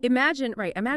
Imagine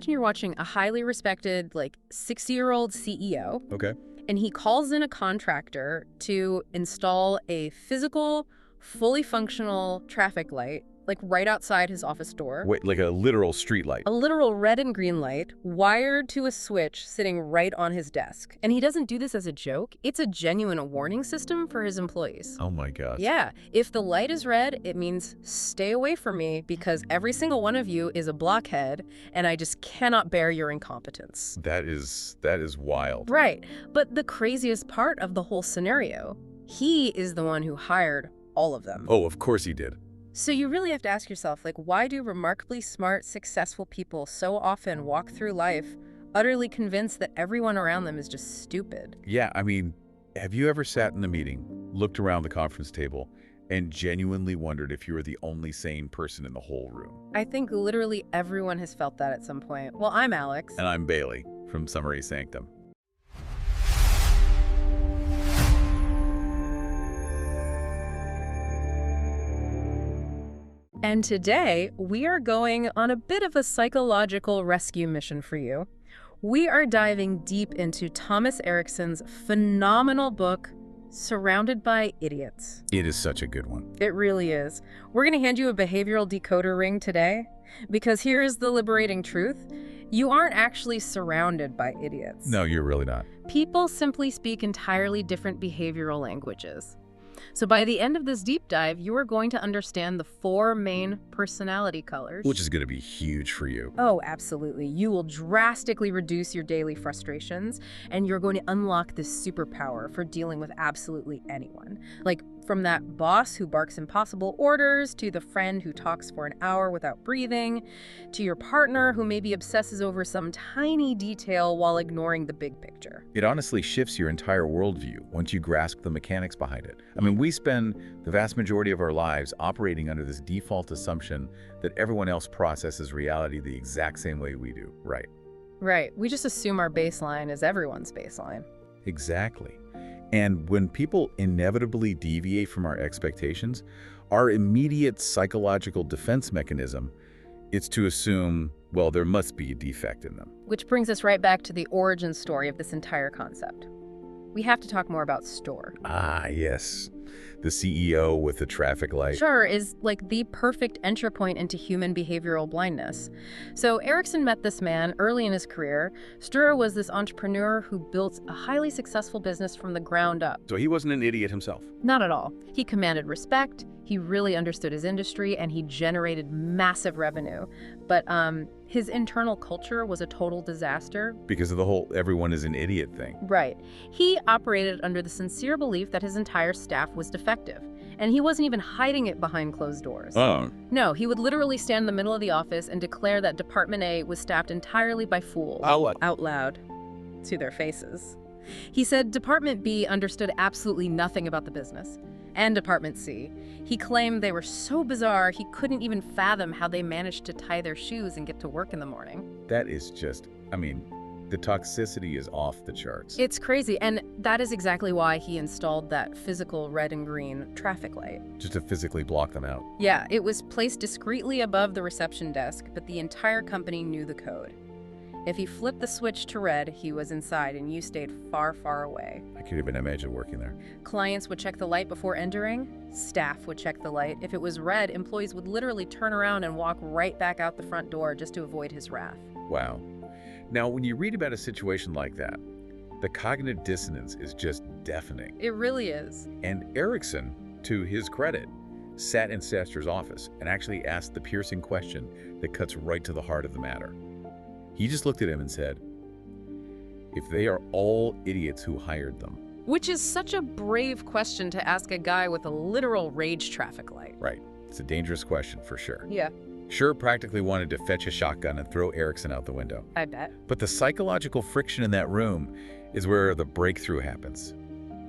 you're watching a highly respected, like, 60-year-old CEO, Okay. and he calls in a contractor to install a physical, fully functional traffic light, like right outside his office door. Wait, like a literal street light. A literal red and green light wired to a switch sitting right on his desk. And he doesn't do this as a joke. It's a genuine warning system for his employees. Oh my gosh. Yeah, if the light is red, it means stay away from me because every single one of you is a blockhead and I just cannot bear your incompetence. That is wild. Right, but the craziest part of the whole scenario, he is the one who hired all of them. Oh, of course he did. So you really have to ask yourself, like, why do remarkably smart, successful people so often walk through life utterly convinced that everyone around them is just stupid? Yeah, I mean, have you ever sat in a meeting, looked around the conference table, and genuinely wondered if you were the only sane person in the whole room? I think literally everyone has felt that at some point. Well, I'm Alex. And I'm Bailey from Summary Sanctum. And today, we are going on a bit of a psychological rescue mission for you. We are diving deep into Thomas Erikson's phenomenal book, Surrounded by Idiots. It is such a good one. It really is. We're going to hand you a behavioral decoder ring today, because here is the liberating truth. You aren't actually surrounded by idiots. No, you're really not. People simply speak entirely different behavioral languages. So by the end of this deep dive, you are going to understand the 4 main personality colors. Which is going to be huge for you. Oh, absolutely. You will drastically reduce your daily frustrations, and you're going to unlock this superpower for dealing with absolutely anyone. Like, from that boss who barks impossible orders, to the friend who talks for an hour without breathing, to your partner who maybe obsesses over some tiny detail while ignoring the big picture. It honestly shifts your entire worldview once you grasp the mechanics behind it. I mean, we spend the vast majority of our lives operating under this default assumption that everyone else processes reality the exact same way we do, right? Right. We just assume our baseline is everyone's baseline. Exactly. And when people inevitably deviate from our expectations, our immediate psychological defense mechanism is to assume, well, there must be a defect in them. Which brings us right back to the origin story of this entire concept. We have to talk more about STORE. Ah, yes. The CEO with the traffic light. STORE is like the perfect entry point into human behavioral blindness. So Erikson met this man early in his career. STORE was this entrepreneur who built a highly successful business from the ground up. So he wasn't an idiot himself. Not at all. He commanded respect, he really understood his industry, and he generated massive revenue. But his internal culture was a total disaster. Because of the whole everyone is an idiot thing. Right. He operated under the sincere belief that his entire staff was defective, and he wasn't even hiding it behind closed doors. Oh. No, he would literally stand in the middle of the office and declare that Department A was staffed entirely by fools. Out loud. To their faces. He said Department B understood absolutely nothing about the business. And Department C. He claimed they were so bizarre he couldn't even fathom how they managed to tie their shoes and get to work in the morning. That is just, I mean, the toxicity is off the charts. It's crazy, and that is exactly why he installed that physical red and green traffic light. Just to physically block them out. Yeah, it was placed discreetly above the reception desk, but the entire company knew the code. If he flipped the switch to red, he was inside and you stayed far, far away. I can't even imagine working there. Clients would check the light before entering. Staff would check the light. If it was red, employees would literally turn around and walk right back out the front door just to avoid his wrath. Wow. Now, when you read about a situation like that, the cognitive dissonance is just deafening. It really is. And Erikson, to his credit, sat in Saster's office and actually asked the piercing question that cuts right to the heart of the matter. He just looked at him and said, if they are all idiots who hired them. Which is such a brave question to ask a guy with a literal rage traffic light. Right. It's a dangerous question for sure. Yeah. Sure practically wanted to fetch a shotgun and throw Erikson out the window. I bet. But the psychological friction in that room is where the breakthrough happens.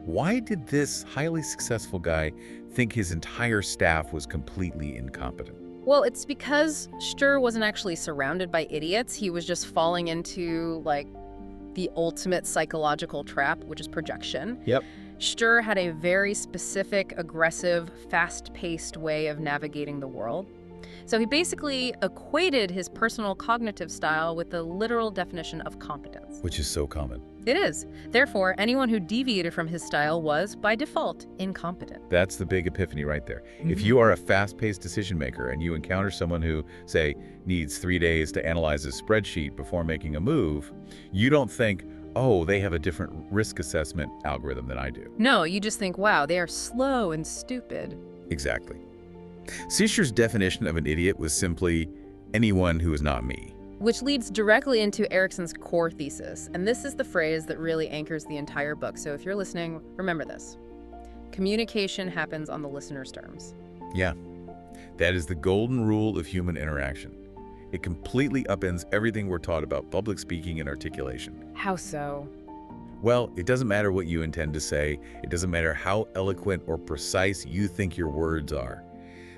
Why did this highly successful guy think his entire staff was completely incompetent? Well, it's because STORE wasn't actually surrounded by idiots. He was just falling into, like, the ultimate psychological trap, which is projection. Yep. STORE had a very specific, aggressive, fast-paced way of navigating the world. So he basically equated his personal cognitive style with the literal definition of competence. Which is so common. It is. Therefore, anyone who deviated from his style was, by default, incompetent. That's the big epiphany right there. If you are a fast-paced decision maker and you encounter someone who, say, needs 3 days to analyze a spreadsheet before making a move, you don't think, oh, they have a different risk assessment algorithm than I do. No, you just think, wow, they are slow and stupid. Exactly. Seischer's definition of an idiot was simply anyone who is not me. Which leads directly into Erikson's core thesis. And this is the phrase that really anchors the entire book. So if you're listening, remember this. Communication happens on the listener's terms. Yeah, that is the golden rule of human interaction. It completely upends everything we're taught about public speaking and articulation. How so? Well, it doesn't matter what you intend to say. It doesn't matter how eloquent or precise you think your words are.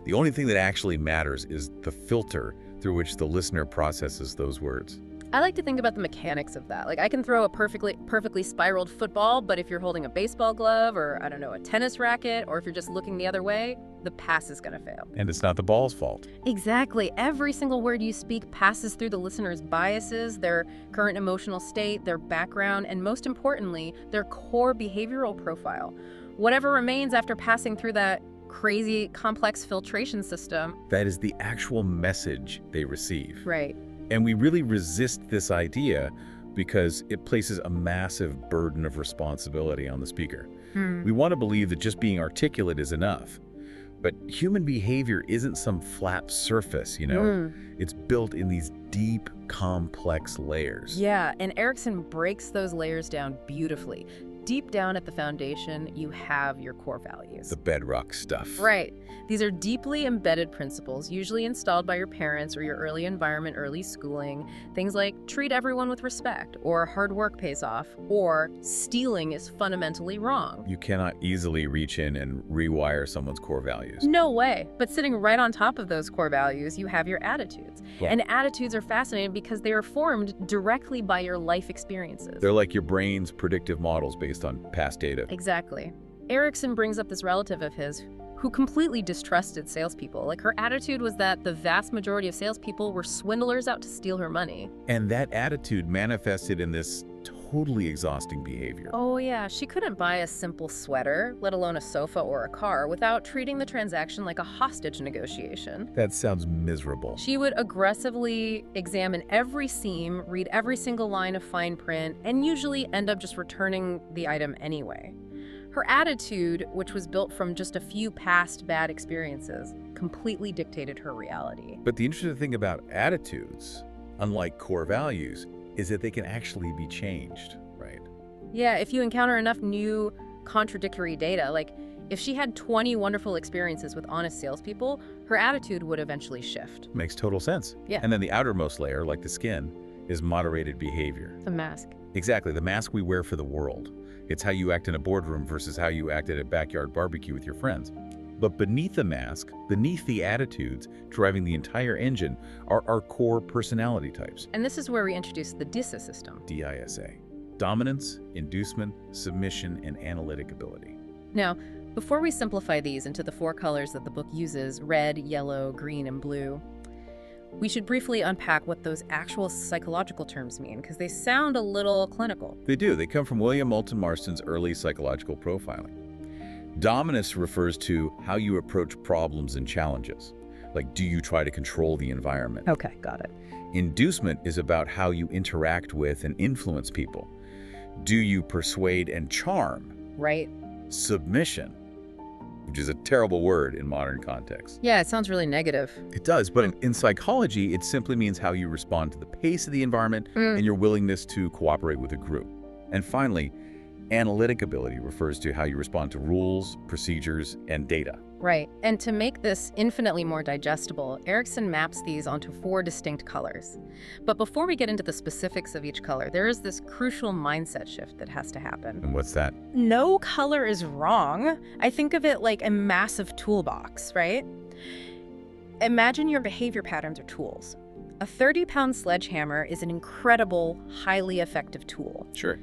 The only thing that actually matters is the filter through which the listener processes those words. I like to think about the mechanics of that. Like, I can throw a perfectly spiraled football, but if you're holding a baseball glove or, I don't know, a tennis racket, or if you're just looking the other way, the pass is going to fail. And it's not the ball's fault. Exactly. Every single word you speak passes through the listener's biases, their current emotional state, their background, and most importantly, their core behavioral profile. Whatever remains after passing through that crazy, complex filtration system. That is the actual message they receive. Right. And we really resist this idea because it places a massive burden of responsibility on the speaker. We want to believe that just being articulate is enough. But human behavior isn't some flat surface, you know? It's built in these deep, complex layers. Yeah, and Erikson breaks those layers down beautifully. Deep down at the foundation, you have your core values. The bedrock stuff. Right. These are deeply embedded principles, usually installed by your parents or your early environment, early schooling. Things like treat everyone with respect, or hard work pays off, or stealing is fundamentally wrong. You cannot easily reach in and rewire someone's core values. No way. But sitting right on top of those core values, you have your attitudes. Yeah. And attitudes are fascinating because they are formed directly by your life experiences. They're like your brain's predictive models based on past data. Exactly. Erikson brings up this relative of his who completely distrusted salespeople. Like, her attitude was that the vast majority of salespeople were swindlers out to steal her money. And that attitude manifested in this totally exhausting behavior. Oh yeah, she couldn't buy a simple sweater, let alone a sofa or a car, without treating the transaction like a hostage negotiation. That sounds miserable. She would aggressively examine every seam, read every single line of fine print, and usually end up just returning the item anyway. Her attitude, which was built from just a few past bad experiences, completely dictated her reality. But the interesting thing about attitudes, unlike core values, is that they can actually be changed, right? Yeah, if you encounter enough new contradictory data, like if she had 20 wonderful experiences with honest salespeople, her attitude would eventually shift. Makes total sense. Yeah. And then the outermost layer, like the skin, is moderated behavior. The mask. Exactly, the mask we wear for the world. It's how you act in a boardroom versus how you act at a backyard barbecue with your friends. But beneath the mask, beneath the attitudes driving the entire engine, are our core personality types. And this is where we introduce the DISA system. DISA. Dominance, inducement, submission, and analytic ability. Now, before we simplify these into the 4 colors that the book uses, red, yellow, green, and blue, we should briefly unpack what those actual psychological terms mean, because they sound a little clinical. They do. They come from William Moulton Marston's early psychological profiling. Dominance refers to how you approach problems and challenges. Like, do you try to control the environment? Okay, got it. Inducement is about how you interact with and influence people. Do you persuade and charm? Right. Submission, which is a terrible word in modern context. Yeah, it sounds really negative. It does, but in psychology, it simply means how you respond to the pace of the environment and your willingness to cooperate with a group. And finally, analytic ability refers to how you respond to rules, procedures, and data. Right. And to make this infinitely more digestible, Erikson maps these onto 4 distinct colors. But before we get into the specifics of each color, there is this crucial mindset shift that has to happen. And what's that? No color is wrong. I think of it like a massive toolbox, right? Imagine your behavior patterns are tools. A 30-pound sledgehammer is an incredible, highly effective tool. Sure.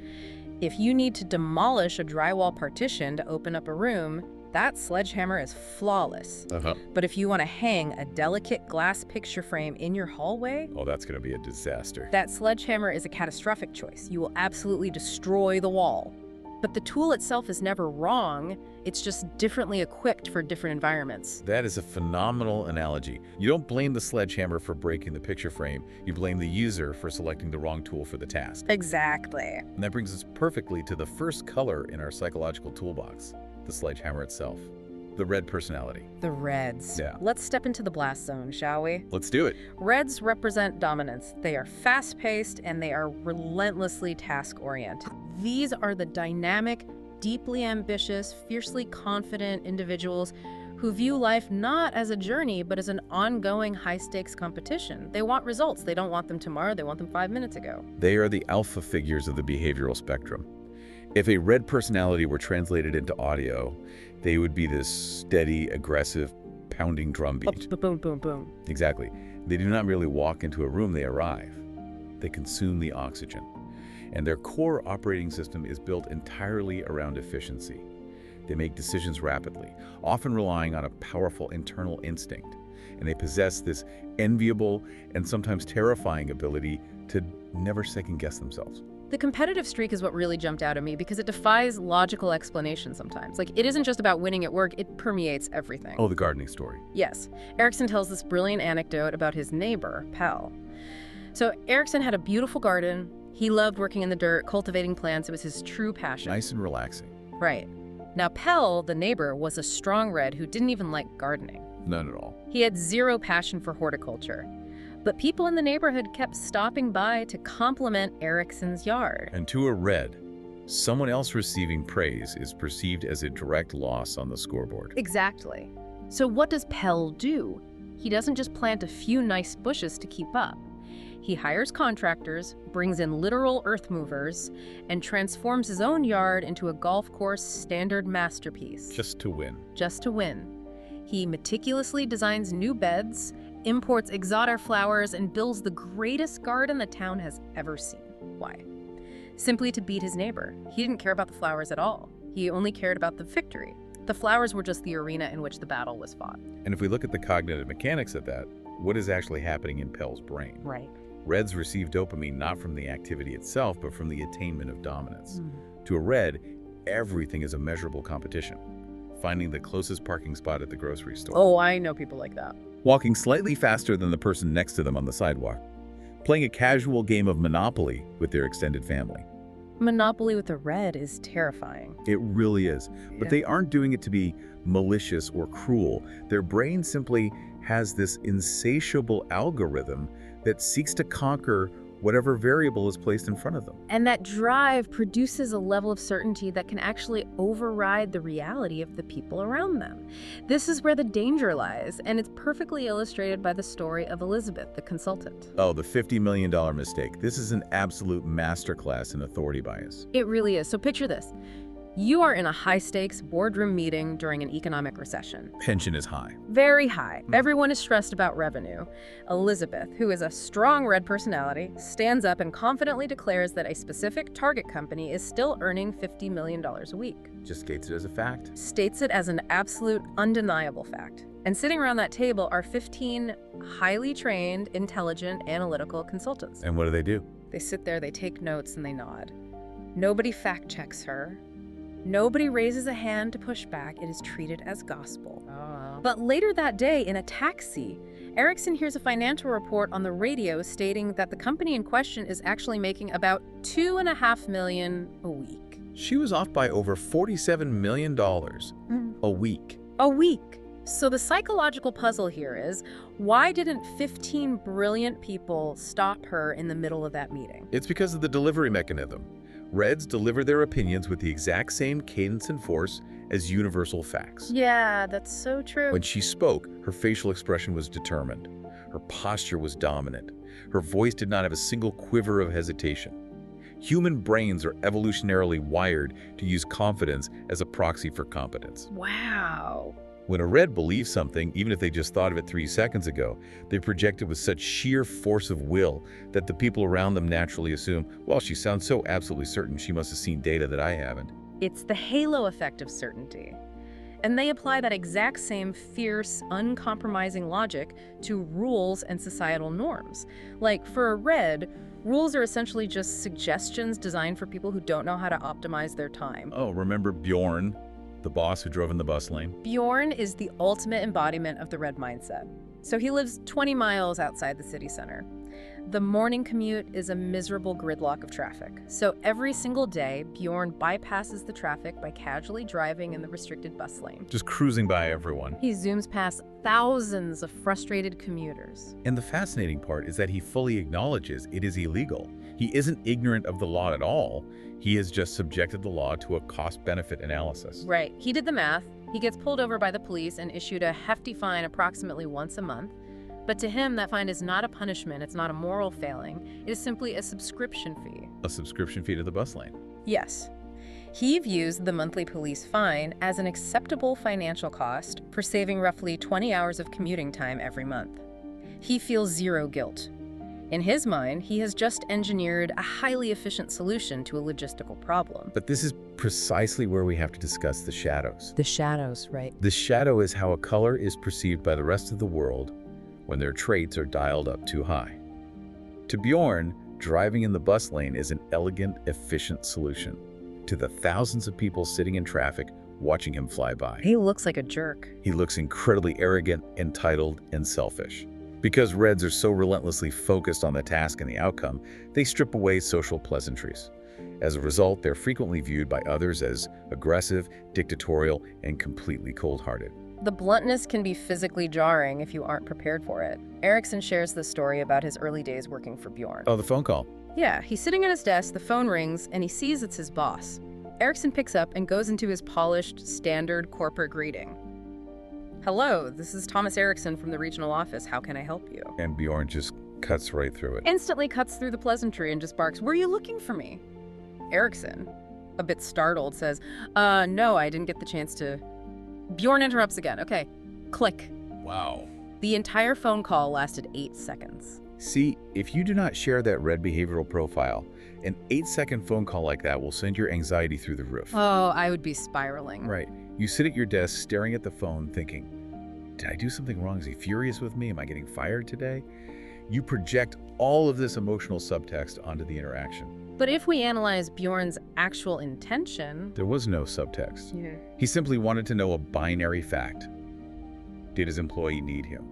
If you need to demolish a drywall partition to open up a room, that sledgehammer is flawless. But if you want to hang a delicate glass picture frame in your hallway, Oh, that's going to be a disaster. that sledgehammer is a catastrophic choice. You will absolutely destroy the wall. But the tool itself is never wrong. It's just differently equipped for different environments. That is a phenomenal analogy. You don't blame the sledgehammer for breaking the picture frame. You blame the user for selecting the wrong tool for the task. Exactly. And that brings us perfectly to the first color in our psychological toolbox, the sledgehammer itself, the red personality. The reds. Yeah. Let's step into the blast zone, shall we? Let's do it. Reds represent dominance. They are fast-paced and they are relentlessly task-oriented. These are the dynamic, deeply ambitious, fiercely confident individuals who view life not as a journey, but as an ongoing high-stakes competition. They want results. They don't want them tomorrow. They want them 5 minutes ago. They are the alpha figures of the behavioral spectrum. If a red personality were translated into audio, they would be this steady, aggressive, pounding drum beat. Boom, boom, boom. Exactly. They do not really walk into a room, they arrive. They consume the oxygen. And their core operating system is built entirely around efficiency. They make decisions rapidly, often relying on a powerful internal instinct. And they possess this enviable and sometimes terrifying ability to never second-guess themselves. The competitive streak is what really jumped out at me because it defies logical explanation sometimes. Like, it isn't just about winning at work, it permeates everything. Oh, the gardening story. Yes. Erikson tells this brilliant anecdote about his neighbor, Pell. So Erikson had a beautiful garden. He loved working in the dirt, cultivating plants. It was his true passion. Nice and relaxing. Right. Now, Pell, the neighbor, was a strong red who didn't even like gardening. None at all. He had zero passion for horticulture. But people in the neighborhood kept stopping by to compliment Erikson's yard. And to a red, someone else receiving praise is perceived as a direct loss on the scoreboard. Exactly. So what does Pell do? He doesn't just plant a few nice bushes to keep up. He hires contractors, brings in literal earth movers, and transforms his own yard into a golf course standard masterpiece. Just to win. Just to win. He meticulously designs new beds, imports exotic flowers, and builds the greatest garden the town has ever seen. Why? Simply to beat his neighbor. He didn't care about the flowers at all. He only cared about the victory. The flowers were just the arena in which the battle was fought. And if we look at the cognitive mechanics of that, what is actually happening in Pell's brain? Right. Reds receive dopamine not from the activity itself, but from the attainment of dominance. To a red, everything is a measurable competition. Finding the closest parking spot at the grocery store. Oh, I know people like that. Walking slightly faster than the person next to them on the sidewalk. Playing a casual game of Monopoly with their extended family. Monopoly with a red is terrifying. It really is. But they aren't doing it to be malicious or cruel. Their brain simply has this insatiable algorithm that seeks to conquer whatever variable is placed in front of them. And that drive produces a level of certainty that can actually override the reality of the people around them. This is where the danger lies, and it's perfectly illustrated by the story of Elizabeth, the consultant. Oh, the $50 million mistake. This is an absolute masterclass in authority bias. It really is. So picture this. You are in a high-stakes boardroom meeting during an economic recession. Tension is high. Very high. Everyone is stressed about revenue. Elizabeth, who is a strong red personality, stands up and confidently declares that a specific target company is still earning $50 million a week. Just states it as a fact. States it as an absolute, undeniable fact. And sitting around that table are 15 highly trained, intelligent, analytical consultants. And what do? They sit there, they take notes, and they nod. Nobody fact-checks her. Nobody raises a hand to push back. It is treated as gospel. But later that day, in a taxi, Erikson hears a financial report on the radio stating that the company in question is actually making about $2.5 million a week. She was off by over $47 million a week. A week. So the psychological puzzle here is, why didn't 15 brilliant people stop her in the middle of that meeting? It's because of the delivery mechanism. Reds deliver their opinions with the exact same cadence and force as universal facts. Yeah, that's so true. When she spoke, her facial expression was determined. Her posture was dominant. Her voice did not have a single quiver of hesitation. Human brains are evolutionarily wired to use confidence as a proxy for competence. Wow. When a red believes something, even if they just thought of it 3 seconds ago, they project it with such sheer force of will that the people around them naturally assume, well, she sounds so absolutely certain she must have seen data that I haven't. It's the halo effect of certainty. And they apply that exact same fierce, uncompromising logic to rules and societal norms. Like, for a red, rules are essentially just suggestions designed for people who don't know how to optimize their time. Oh, remember Bjorn, the boss who drove in the bus lane? Bjorn is the ultimate embodiment of the red mindset. So he lives 20 miles outside the city center. The morning commute is a miserable gridlock of traffic. So every single day, Bjorn bypasses the traffic by casually driving in the restricted bus lane. Just cruising by everyone. He zooms past thousands of frustrated commuters. And the fascinating part is that he fully acknowledges it is illegal. He isn't ignorant of the law at all. He has just subjected the law to a cost-benefit analysis. Right. He did the math. He gets pulled over by the police and issued a hefty fine approximately once a month. But to him, that fine is not a punishment. It's not a moral failing. It is simply a subscription fee. A subscription fee to the bus lane. Yes. He views the monthly police fine as an acceptable financial cost for saving roughly 20 hours of commuting time every month. He feels zero guilt. In his mind, he has just engineered a highly efficient solution to a logistical problem. But this is precisely where we have to discuss the shadows. The shadows, right? The shadow is how a color is perceived by the rest of the world when their traits are dialed up too high. To Bjorn, driving in the bus lane is an elegant, efficient solution. To the thousands of people sitting in traffic, watching him fly by, He looks like a jerk. he looks incredibly arrogant, entitled, and selfish. Because Reds are so relentlessly focused on the task and the outcome, they strip away social pleasantries. As a result, they're frequently viewed by others as aggressive, dictatorial, and completely cold-hearted. The bluntness can be physically jarring if you aren't prepared for it. Erikson shares the story about his early days working for Bjorn. Oh, the phone call. Yeah, he's sitting at his desk, the phone rings, and he sees it's his boss. Erikson picks up and goes into his polished, standard corporate greeting. Hello, this is Thomas Erikson from the regional office. How can I help you? And Bjorn just cuts right through it. Instantly cuts through the pleasantry and just barks, "Were you looking for me?" Erikson, a bit startled, says, no, I didn't get the chance to... Bjorn interrupts again. Okay, click. Wow. The entire phone call lasted 8 seconds. See, if you do not share that red behavioral profile, an 8-second phone call like that will send your anxiety through the roof. Oh, I would be spiraling. Right. You sit at your desk staring at the phone thinking, did I do something wrong? Is he furious with me? Am I getting fired today? You project all of this emotional subtext onto the interaction. But if we analyze Bjorn's actual intention... There was no subtext. Yeah. He simply wanted to know a binary fact. Did his employee need him?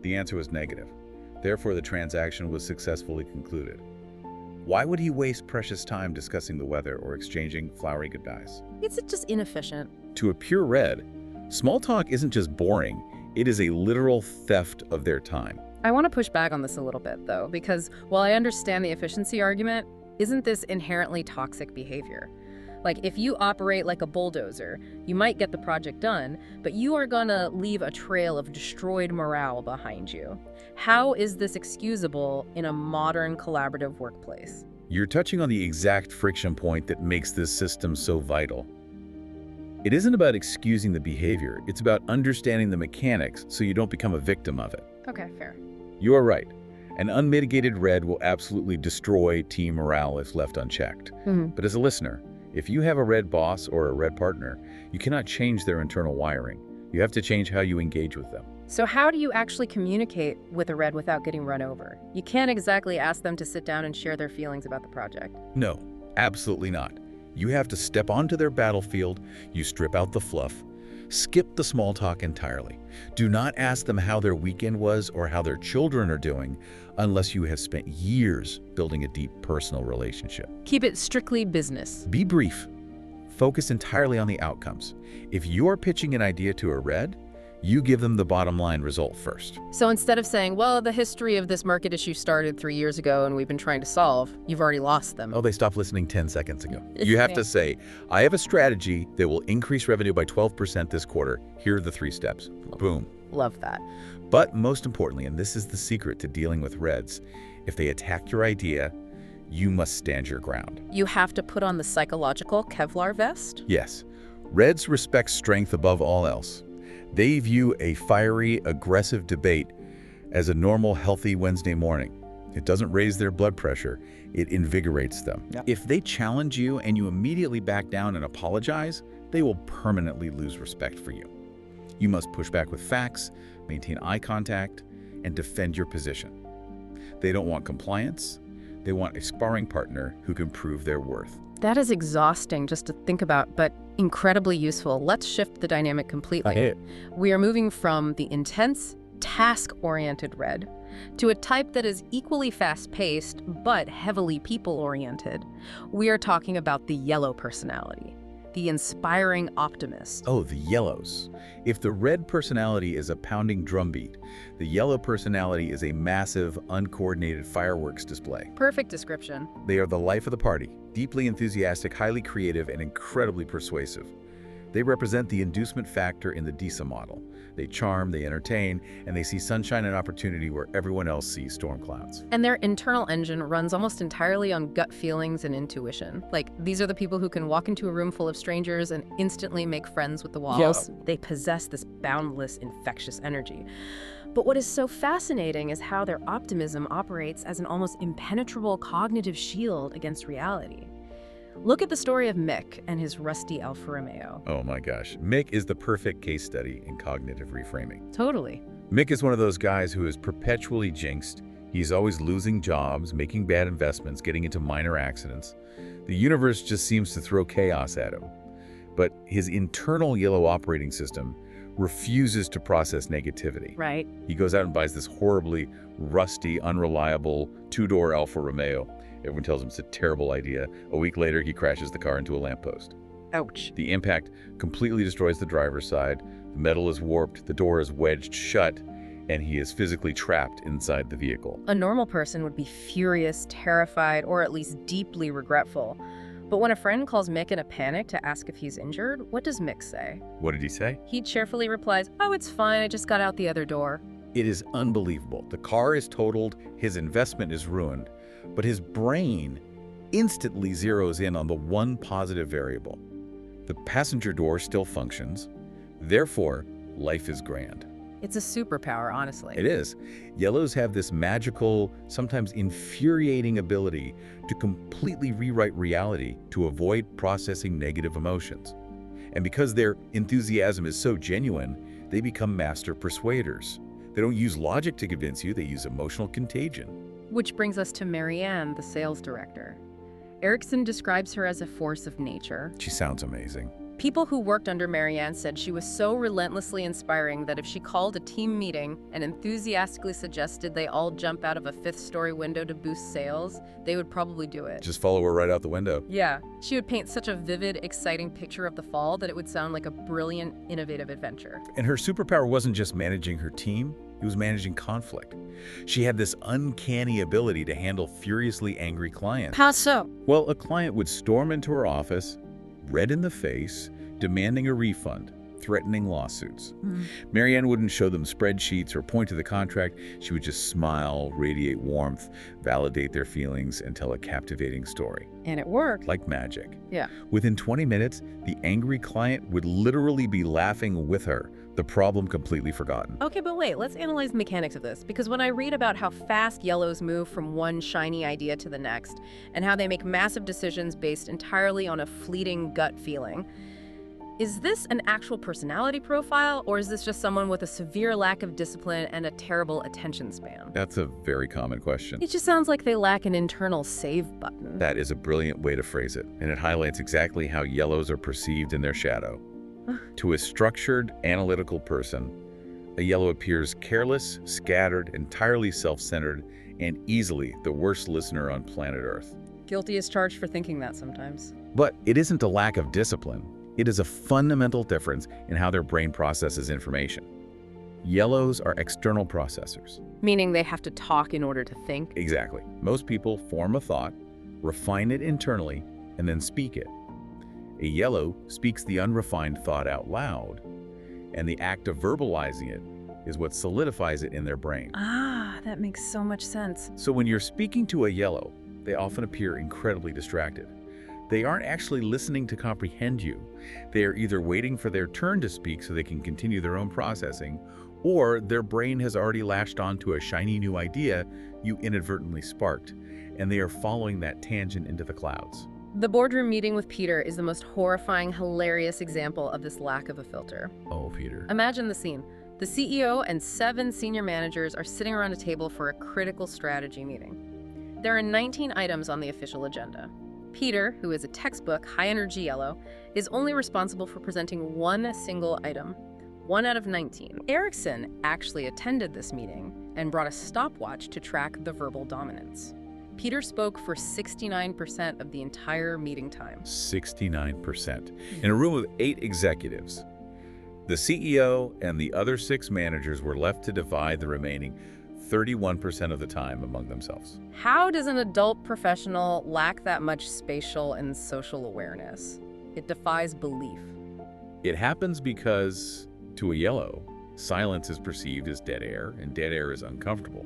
The answer was negative. Therefore, the transaction was successfully concluded. Why would he waste precious time discussing the weather or exchanging flowery goodbyes? It's just inefficient. To a pure red, small talk isn't just boring, it is a literal theft of their time. I want to push back on this a little bit, though, because while I understand the efficiency argument, isn't this inherently toxic behavior? Like, if you operate like a bulldozer, you might get the project done, but you are gonna leave a trail of destroyed morale behind you. How is this excusable in a modern collaborative workplace? You're touching on the exact friction point that makes this system so vital. It isn't about excusing the behavior, it's about understanding the mechanics so you don't become a victim of it. Okay, fair. You are right. An unmitigated red will absolutely destroy team morale if left unchecked. But as a listener, if you have a red boss or a red partner, you cannot change their internal wiring. You have to change how you engage with them. So how do you actually communicate with a red without getting run over? You can't exactly ask them to sit down and share their feelings about the project. No, absolutely not. You have to step onto their battlefield, you strip out the fluff, skip the small talk entirely. Do not ask them how their weekend was or how their children are doing unless you have spent years building a deep personal relationship. Keep it strictly business. Be brief. Focus entirely on the outcomes. If you are pitching an idea to a red, you give them the bottom line result first. So instead of saying, well, the history of this market issue started 3 years ago and we've been trying to solve, you've already lost them. Oh, they stopped listening 10 seconds ago. You have to say, I have a strategy that will increase revenue by 12% this quarter. Here are the 3 steps. Boom. Love that. But most importantly, and this is the secret to dealing with reds, if they attack your idea, you must stand your ground. You have to put on the psychological Kevlar vest? Yes. Reds respect strength above all else. They view a fiery, aggressive debate as a normal, healthy Wednesday morning. It doesn't raise their blood pressure, it invigorates them. Yeah. If they challenge you and you immediately back down and apologize, they will permanently lose respect for you. You must push back with facts, maintain eye contact, and defend your position. They don't want compliance. They want a sparring partner who can prove their worth. That is exhausting just to think about, but incredibly useful. Let's shift the dynamic completely. We are moving from the intense, task-oriented red to a type that is equally fast-paced but heavily people-oriented. We are talking about the yellow personality, the inspiring optimist. Oh, the yellows. If the red personality is a pounding drumbeat, the yellow personality is a massive, uncoordinated fireworks display. Perfect description. They are the life of the party, deeply enthusiastic, highly creative, and incredibly persuasive. They represent the inducement factor in the DISA model. They charm, they entertain, and they see sunshine and opportunity where everyone else sees storm clouds. And their internal engine runs almost entirely on gut feelings and intuition. Like, these are the people who can walk into a room full of strangers and instantly make friends with the walls. They possess this boundless, infectious energy. But what is so fascinating is how their optimism operates as an almost impenetrable cognitive shield against reality. Look at the story of Mick and his rusty Alfa Romeo. Oh my gosh. Mick is the perfect case study in cognitive reframing. Totally. Mick is one of those guys who is perpetually jinxed. He's always losing jobs, making bad investments, getting into minor accidents. The universe just seems to throw chaos at him. But his internal yellow operating system refuses to process negativity. Right. He goes out and buys this horribly rusty, unreliable two-door Alfa Romeo. Everyone tells him it's a terrible idea. A week later, he crashes the car into a lamppost. Ouch. The impact completely destroys the driver's side. The metal is warped, the door is wedged shut, and he is physically trapped inside the vehicle. A normal person would be furious, terrified, or at least deeply regretful. But when a friend calls Mick in a panic to ask if he's injured, what does Mick say? What did he say? He cheerfully replies, "Oh, it's fine, I just got out the other door." It is unbelievable. The car is totaled, his investment is ruined, but his brain instantly zeroes in on the one positive variable. The passenger door still functions, therefore, life is grand. It's a superpower, honestly. It is. Yellows have this magical, sometimes infuriating ability to completely rewrite reality to avoid processing negative emotions. And because their enthusiasm is so genuine, they become master persuaders. They don't use logic to convince you, they use emotional contagion. Which brings us to Marianne, the sales director. Erikson describes her as a force of nature. She sounds amazing. People who worked under Marianne said she was so relentlessly inspiring that if she called a team meeting and enthusiastically suggested they all jump out of a fifth-story window to boost sales, they would probably do it. Just follow her right out the window. Yeah. She would paint such a vivid, exciting picture of the fall that it would sound like a brilliant, innovative adventure. And her superpower wasn't just managing her team, it was managing conflict. She had this uncanny ability to handle furiously angry clients. How so? Well, a client would storm into her office, red in the face, demanding a refund, threatening lawsuits. Marianne wouldn't show them spreadsheets or point to the contract. She would just smile, radiate warmth, validate their feelings, and tell a captivating story. And it worked. Like magic. Yeah. Within 20 minutes, the angry client would literally be laughing with her, the problem completely forgotten. Okay, but wait, let's analyze the mechanics of this, because when I read about how fast yellows move from one shiny idea to the next, and how they make massive decisions based entirely on a fleeting gut feeling, is this an actual personality profile, or is this just someone with a severe lack of discipline and a terrible attention span? That's a very common question. It just sounds like they lack an internal save button. That is a brilliant way to phrase it, and it highlights exactly how yellows are perceived in their shadow. To a structured, analytical person, a yellow appears careless, scattered, entirely self-centered, and easily the worst listener on planet Earth. Guilty as charged for thinking that sometimes. But it isn't a lack of discipline. It is a fundamental difference in how their brain processes information. Yellows are external processors. Meaning they have to talk in order to think? Exactly. Most people form a thought, refine it internally, and then speak it. A yellow speaks the unrefined thought out loud, and the act of verbalizing it is what solidifies it in their brain. Ah, that makes so much sense. So when you're speaking to a yellow, they often appear incredibly distracted. They aren't actually listening to comprehend you. They are either waiting for their turn to speak so they can continue their own processing, or their brain has already latched onto a shiny new idea you inadvertently sparked, and they are following that tangent into the clouds. The boardroom meeting with Peter is the most horrifying, hilarious example of this lack of a filter. Oh, Peter. Imagine the scene. The CEO and 7 senior managers are sitting around a table for a critical strategy meeting. There are 19 items on the official agenda. Peter, who is a textbook high-energy yellow, is only responsible for presenting one single item, 1 out of 19. Erikson actually attended this meeting and brought a stopwatch to track the verbal dominance. Peter spoke for 69% of the entire meeting time. 69%. In a room of 8 executives. The CEO and the other 6 managers were left to divide the remaining 31% of the time among themselves. How does an adult professional lack that much spatial and social awareness? It defies belief. It happens because, to a yellow, silence is perceived as dead air, and dead air is uncomfortable.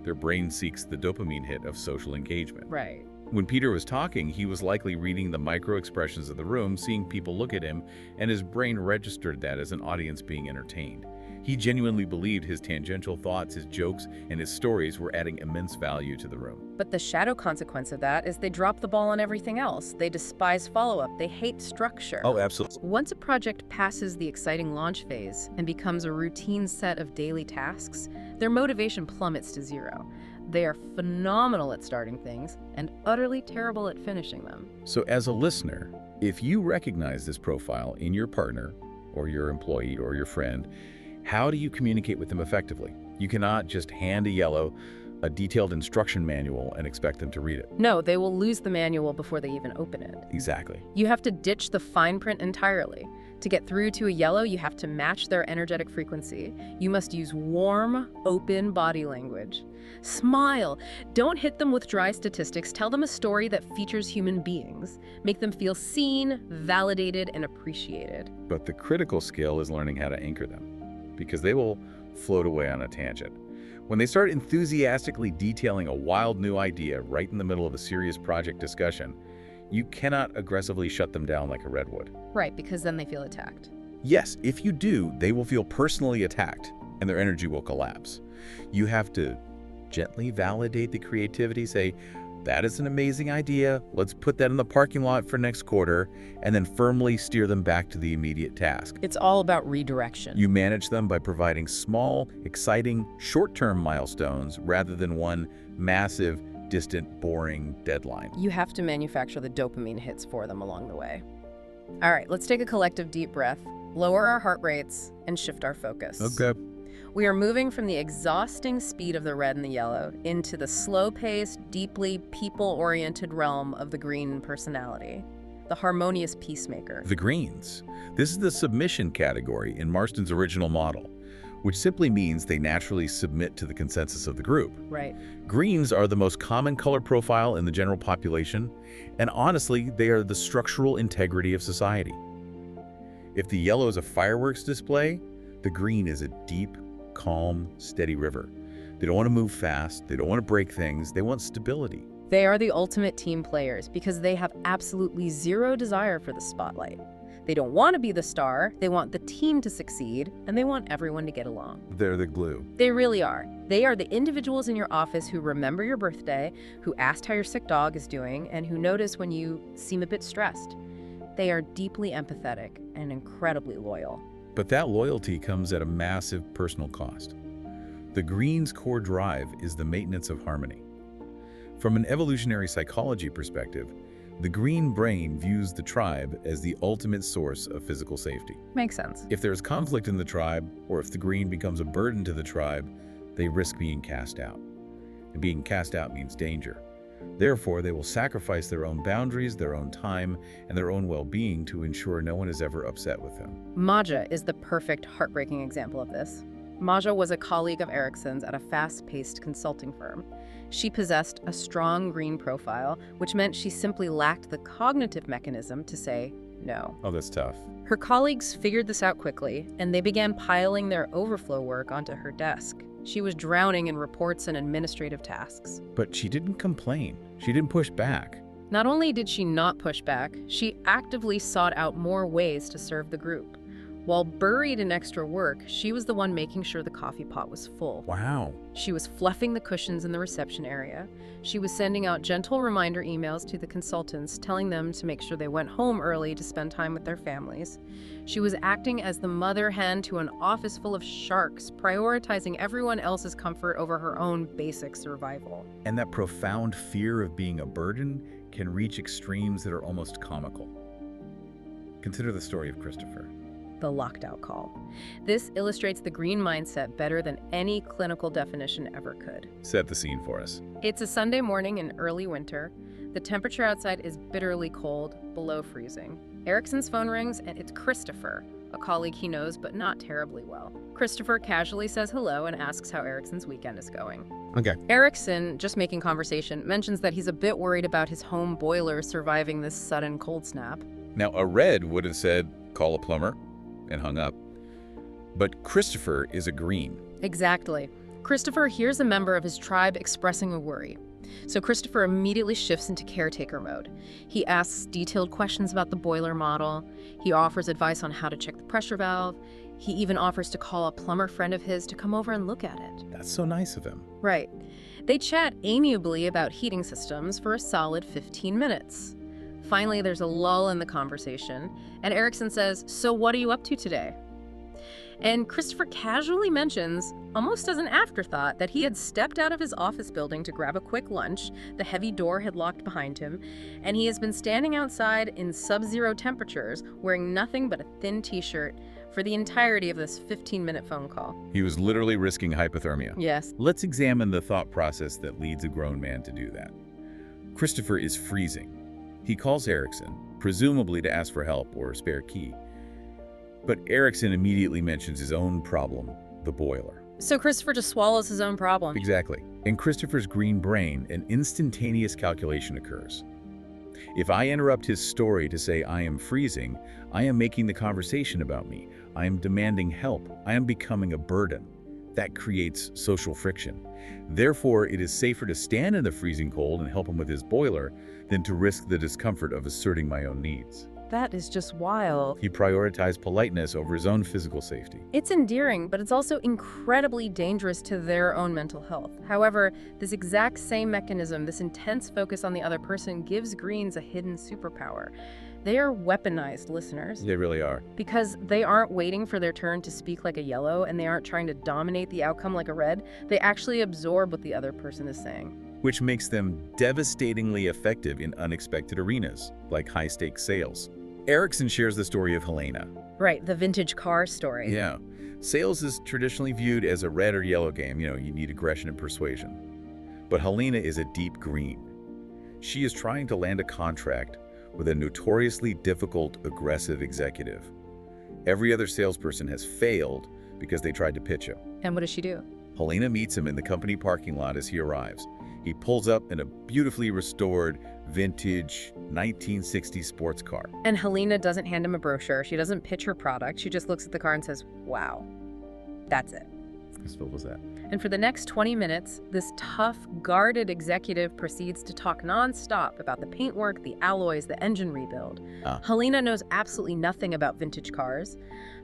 Their brain seeks the dopamine hit of social engagement. Right. When Peter was talking, he was likely reading the micro-expressions of the room, seeing people look at him, and his brain registered that as an audience being entertained. He genuinely believed his tangential thoughts, his jokes, and his stories were adding immense value to the room. But the shadow consequence of that is they drop the ball on everything else. They despise follow-up. They hate structure. Oh, absolutely. Once a project passes the exciting launch phase and becomes a routine set of daily tasks, their motivation plummets to 0. They are phenomenal at starting things and utterly terrible at finishing them. So as a listener, if you recognize this profile in your partner or your employee or your friend, how do you communicate with them effectively? You cannot just hand a yellow a detailed instruction manual and expect them to read it. No, they will lose the manual before they even open it. Exactly. You have to ditch the fine print entirely. To get through to a yellow, you have to match their energetic frequency. You must use warm, open body language. Smile. Don't hit them with dry statistics. Tell them a story that features human beings. Make them feel seen, validated, and appreciated. But the critical skill is learning how to anchor them, because they will float away on a tangent. When they start enthusiastically detailing a wild new idea right in the middle of a serious project discussion, you cannot aggressively shut them down like a redwood. Right, because then they feel attacked. Yes, if you do, they will feel personally attacked and their energy will collapse. You have to gently validate the creativity, say, that is an amazing idea, let's put that in the parking lot for next quarter, and then firmly steer them back to the immediate task. It's all about redirection. You manage them by providing small, exciting, short-term milestones rather than one massive, distant, boring deadline. You have to manufacture the dopamine hits for them along the way. All right, let's take a collective deep breath, lower our heart rates, and shift our focus. Okay. We are moving from the exhausting speed of the red and the yellow into the slow-paced, deeply people-oriented realm of the green personality, the harmonious peacemaker. The greens. This is the submission category in Marston's original model, which simply means they naturally submit to the consensus of the group. Right. Greens are the most common color profile in the general population, and honestly, they are the structural integrity of society. If the yellow is a fireworks display, the green is a deep, calm, steady river. They don't want to move fast, they don't want to break things, they want stability. They are the ultimate team players because they have absolutely zero desire for the spotlight. They don't want to be the star, they want the team to succeed, and they want everyone to get along. They're the glue. They really are. They are the individuals in your office who remember your birthday, who asked how your sick dog is doing, and who notice when you seem a bit stressed. They are deeply empathetic and incredibly loyal. But that loyalty comes at a massive personal cost. The green's core drive is the maintenance of harmony. From an evolutionary psychology perspective, the green brain views the tribe as the ultimate source of physical safety. Makes sense. If there's conflict in the tribe, or if the green becomes a burden to the tribe, they risk being cast out. And being cast out means danger. Therefore, they will sacrifice their own boundaries, their own time, and their own well-being to ensure no one is ever upset with them. Maja is the perfect heartbreaking example of this. Maja was a colleague of Erikson's at a fast-paced consulting firm. She possessed a strong green profile, which meant she simply lacked the cognitive mechanism to say no. Oh, that's tough. Her colleagues figured this out quickly, and they began piling their overflow work onto her desk. She was drowning in reports and administrative tasks. But she didn't complain. She didn't push back. Not only did she not push back, she actively sought out more ways to serve the group. While buried in extra work, she was the one making sure the coffee pot was full. Wow. She was fluffing the cushions in the reception area. She was sending out gentle reminder emails to the consultants, telling them to make sure they went home early to spend time with their families. She was acting as the mother hen to an office full of sharks, prioritizing everyone else's comfort over her own basic survival. And that profound fear of being a burden can reach extremes that are almost comical. Consider the story of Christopher. The locked-out call. This illustrates the green mindset better than any clinical definition ever could. Set the scene for us. It's a Sunday morning in early winter. The temperature outside is bitterly cold, below freezing. Erikson's phone rings, and it's Christopher, a colleague he knows but not terribly well. Christopher casually says hello and asks how Erikson's weekend is going. Okay. Erikson, just making conversation, mentions that he's a bit worried about his home boiler surviving this sudden cold snap. Now, a red would have said, call a plumber, and hung up. But Christopher is a green. Exactly. Christopher hears a member of his tribe expressing a worry. So Christopher immediately shifts into caretaker mode. He asks detailed questions about the boiler model. He offers advice on how to check the pressure valve. He even offers to call a plumber friend of his to come over and look at it. That's so nice of him. Right. They chat amiably about heating systems for a solid 15 minutes. Finally, there's a lull in the conversation, and Erikson says, "So what are you up to today?" And Christopher casually mentions, almost as an afterthought, that he had stepped out of his office building to grab a quick lunch. The heavy door had locked behind him, and he has been standing outside in sub-zero temperatures, wearing nothing but a thin t-shirt for the entirety of this 15-minute phone call. He was literally risking hypothermia. Yes. Let's examine the thought process that leads a grown man to do that. Christopher is freezing. He calls Erikson, presumably to ask for help or a spare key. But Erikson immediately mentions his own problem, the boiler. So Christopher just swallows his own problem. Exactly. In Christopher's green brain, an instantaneous calculation occurs. If I interrupt his story to say I am freezing, I am making the conversation about me. I am demanding help. I am becoming a burden. That creates social friction. Therefore, it is safer to stand in the freezing cold and help him with his boiler than to risk the discomfort of asserting my own needs. That is just wild. He prioritized politeness over his own physical safety. It's endearing, but it's also incredibly dangerous to their own mental health. However, this exact same mechanism, this intense focus on the other person, gives Greens a hidden superpower. They are weaponized listeners. They really are. Because they aren't waiting for their turn to speak like a yellow, and they aren't trying to dominate the outcome like a red. They actually absorb what the other person is saying. Which makes them devastatingly effective in unexpected arenas, like high-stakes sales. Erikson shares the story of Helena. Right, the vintage car story. Yeah. Sales is traditionally viewed as a red or yellow game. You need aggression and persuasion. But Helena is a deep green. She is trying to land a contract with a notoriously difficult, aggressive executive. Every other salesperson has failed because they tried to pitch him. And what does she do? Helena meets him in the company parking lot as he arrives. He pulls up in a beautifully restored, vintage 1960s sports car. And Helena doesn't hand him a brochure. She doesn't pitch her product. She just looks at the car and says, "Wow, that's it." What was that? And for the next 20 minutes, this tough, guarded executive proceeds to talk nonstop about the paintwork, the alloys, the engine rebuild. Helena knows absolutely nothing about vintage cars,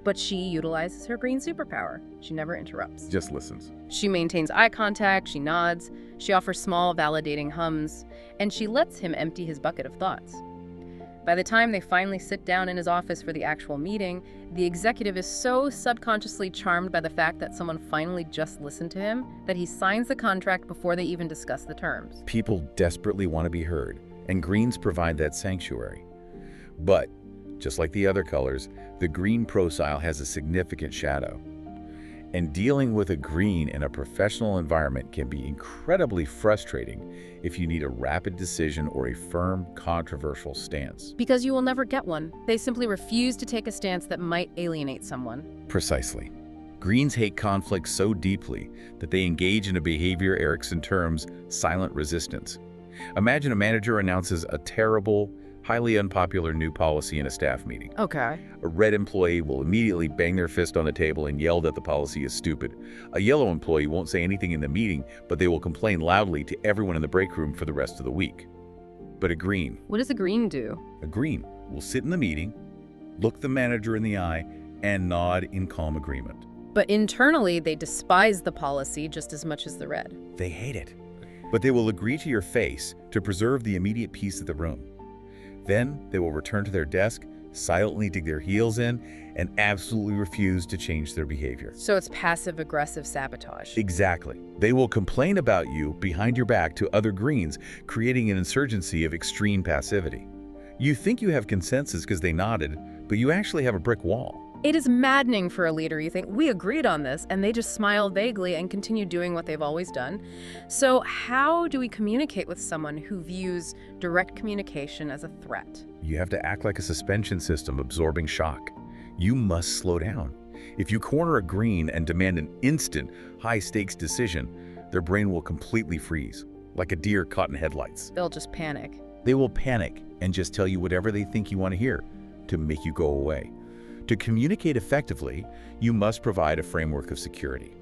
but she utilizes her green superpower. She never interrupts. Just listens. She maintains eye contact, she nods, she offers small, validating hums, and she lets him empty his bucket of thoughts. By the time they finally sit down in his office for the actual meeting, the executive is so subconsciously charmed by the fact that someone finally just listened to him that he signs the contract before they even discuss the terms. People desperately want to be heard, and greens provide that sanctuary. But, just like the other colors, the green profile has a significant shadow. And dealing with a green in a professional environment can be incredibly frustrating if you need a rapid decision or a firm, controversial stance. Because you will never get one. They simply refuse to take a stance that might alienate someone. Precisely. Greens hate conflict so deeply that they engage in a behavior Erikson terms silent resistance. Imagine a manager announces a terrible, highly unpopular new policy in a staff meeting. Okay. A red employee will immediately bang their fist on the table and yell that the policy is stupid. A yellow employee won't say anything in the meeting, but they will complain loudly to everyone in the break room for the rest of the week. But a green. What does a green do? A green will sit in the meeting, look the manager in the eye, and nod in calm agreement. But internally, they despise the policy just as much as the red. They hate it. But they will agree to your face to preserve the immediate peace of the room. Then they will return to their desk, silently dig their heels in, and absolutely refuse to change their behavior. So it's passive-aggressive sabotage. Exactly. They will complain about you behind your back to other greens, creating an insurgency of extreme passivity. You think you have consensus because they nodded, but you actually have a brick wall. It is maddening for a leader. You think, we agreed on this, and they just smile vaguely and continue doing what they've always done. So how do we communicate with someone who views direct communication as a threat? You have to act like a suspension system absorbing shock. You must slow down. If you corner a green and demand an instant, high-stakes decision, their brain will completely freeze, like a deer caught in headlights. They'll just panic. They will panic and just tell you whatever they think you want to hear to make you go away. To communicate effectively, you must provide a framework of security.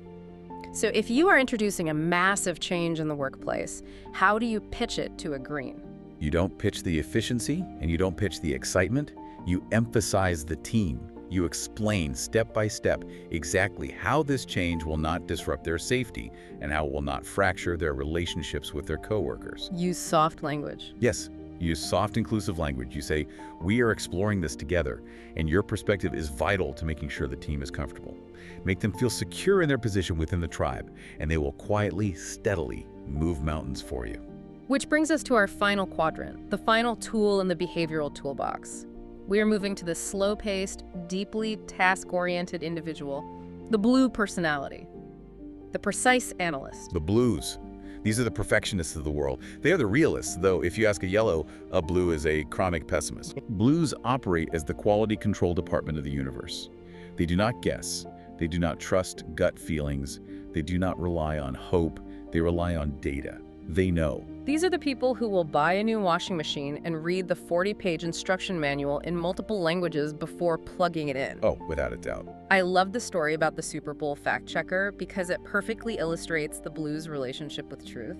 So if you are introducing a massive change in the workplace, how do you pitch it to a green? You don't pitch the efficiency and you don't pitch the excitement. You emphasize the team. You explain step by step exactly how this change will not disrupt their safety and how it will not fracture their relationships with their coworkers. Use soft language. Yes. Use soft, inclusive language. You say, we are exploring this together, and your perspective is vital to making sure the team is comfortable. Make them feel secure in their position within the tribe, and they will quietly, steadily move mountains for you. Which brings us to our final quadrant, the final tool in the behavioral toolbox. We are moving to the slow-paced, deeply task-oriented individual, the blue personality, the precise analyst. The blues. These are the perfectionists of the world. They are the realists, though if you ask a yellow, a blue is a chronic pessimist. Blues operate as the quality control department of the universe. They do not guess. They do not trust gut feelings. They do not rely on hope. They rely on data. They know. These are the people who will buy a new washing machine and read the 40-page instruction manual in multiple languages before plugging it in. Oh, without a doubt. I love the story about the Super Bowl fact-checker because it perfectly illustrates the blues' relationship with truth.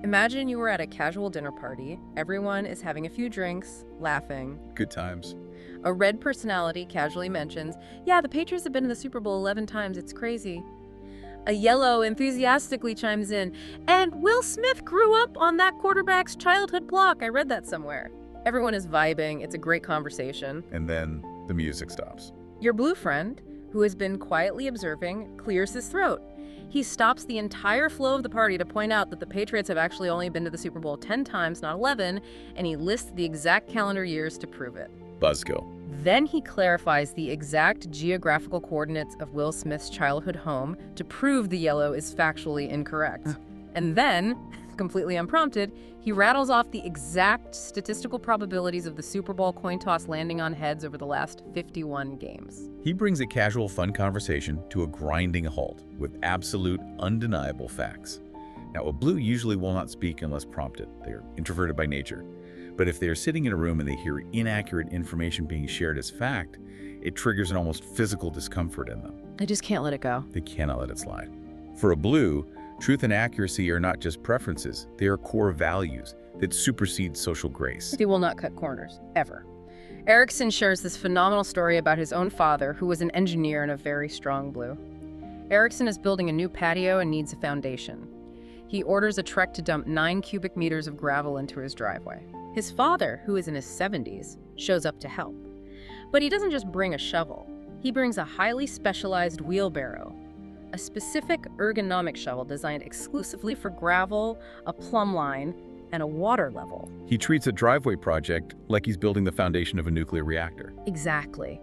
Imagine you were at a casual dinner party. Everyone is having a few drinks, laughing. Good times. A red personality casually mentions, yeah, the Patriots have been in the Super Bowl 11 times, it's crazy. A yellow enthusiastically chimes in, and Will Smith grew up on that quarterback's childhood block. I read that somewhere. Everyone is vibing. It's a great conversation. And then the music stops. Your blue friend, who has been quietly observing, clears his throat. He stops the entire flow of the party to point out that the Patriots have actually only been to the Super Bowl 10 times, not 11, and he lists the exact calendar years to prove it. Buzzkill. Then he clarifies the exact geographical coordinates of Will Smith's childhood home to prove the yellow is factually incorrect. And then, completely unprompted, he rattles off the exact statistical probabilities of the Super Bowl coin toss landing on heads over the last 51 games. He brings a casual, fun conversation to a grinding halt with absolute, undeniable facts. Now, a blue usually will not speak unless prompted. They are introverted by nature. But if they are sitting in a room and they hear inaccurate information being shared as fact, it triggers an almost physical discomfort in them. I just can't let it go. They cannot let it slide. For a blue, truth and accuracy are not just preferences, they are core values that supersede social grace. They will not cut corners, ever. Erikson shares this phenomenal story about his own father, who was an engineer and a very strong blue. Erikson is building a new patio and needs a foundation. He orders a truck to dump 9 cubic meters of gravel into his driveway. His father, who is in his 70s, shows up to help. But he doesn't just bring a shovel. He brings a highly specialized wheelbarrow, a specific ergonomic shovel designed exclusively for gravel, a plumb line, and a water level. He treats a driveway project like he's building the foundation of a nuclear reactor. Exactly.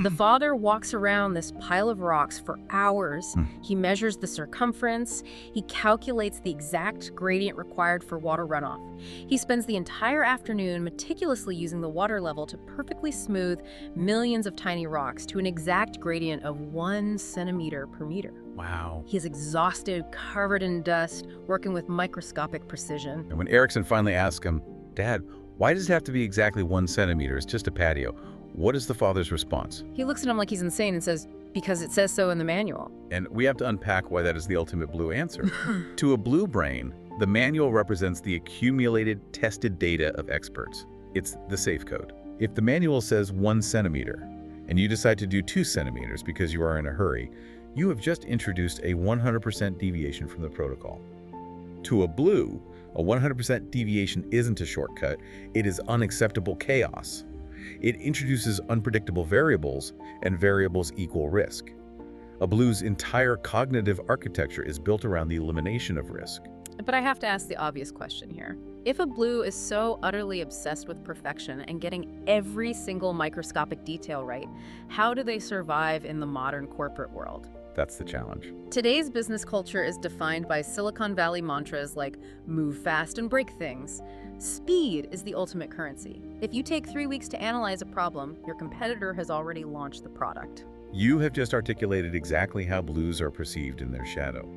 The father walks around this pile of rocks for hours. He measures the circumference. He calculates the exact gradient required for water runoff. He spends the entire afternoon meticulously using the water level to perfectly smooth millions of tiny rocks to an exact gradient of 1 centimeter per meter. Wow. He is exhausted, covered in dust, working with microscopic precision. And when Erikson finally asks him, Dad, why does it have to be exactly 1 centimeter? It's just a patio. What is the father's response? He looks at him like he's insane and says, because it says so in the manual. And we have to unpack why that is the ultimate blue answer. To a blue brain, the manual represents the accumulated, tested data of experts. It's the safe code. If the manual says 1 centimeter, and you decide to do 2 centimeters because you are in a hurry, you have just introduced a 100% deviation from the protocol. To a blue, a 100% deviation isn't a shortcut, it is unacceptable chaos. It introduces unpredictable variables, and variables equal risk. A blue's entire cognitive architecture is built around the elimination of risk. But I have to ask the obvious question here. If a blue is so utterly obsessed with perfection and getting every single microscopic detail right, how do they survive in the modern corporate world? That's the challenge. Today's business culture is defined by Silicon Valley mantras like move fast and break things. Speed is the ultimate currency. If you take 3 weeks to analyze a problem, your competitor has already launched the product. You have just articulated exactly how blues are perceived in their shadow.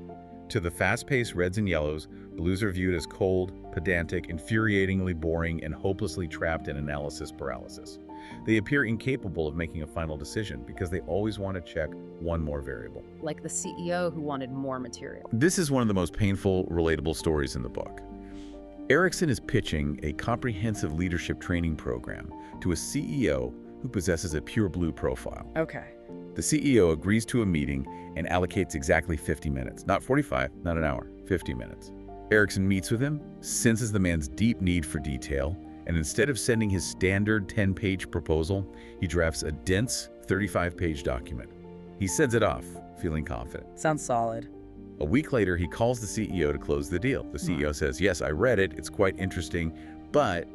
To the fast-paced reds and yellows, blues are viewed as cold, pedantic, infuriatingly boring, and hopelessly trapped in analysis paralysis. They appear incapable of making a final decision because they always want to check one more variable. Like the CEO who wanted more material. This is one of the most painful, relatable stories in the book. Erikson is pitching a comprehensive leadership training program to a CEO who possesses a pure blue profile. Okay. The CEO agrees to a meeting and allocates exactly 50 minutes. Not 45, not an hour, 50 minutes. Erikson meets with him, senses the man's deep need for detail, and instead of sending his standard 10-page proposal, he drafts a dense 35-page document. He sends it off, feeling confident. Sounds solid. A week later, he calls the CEO to close the deal. The CEO says, yes, I read it, it's quite interesting, but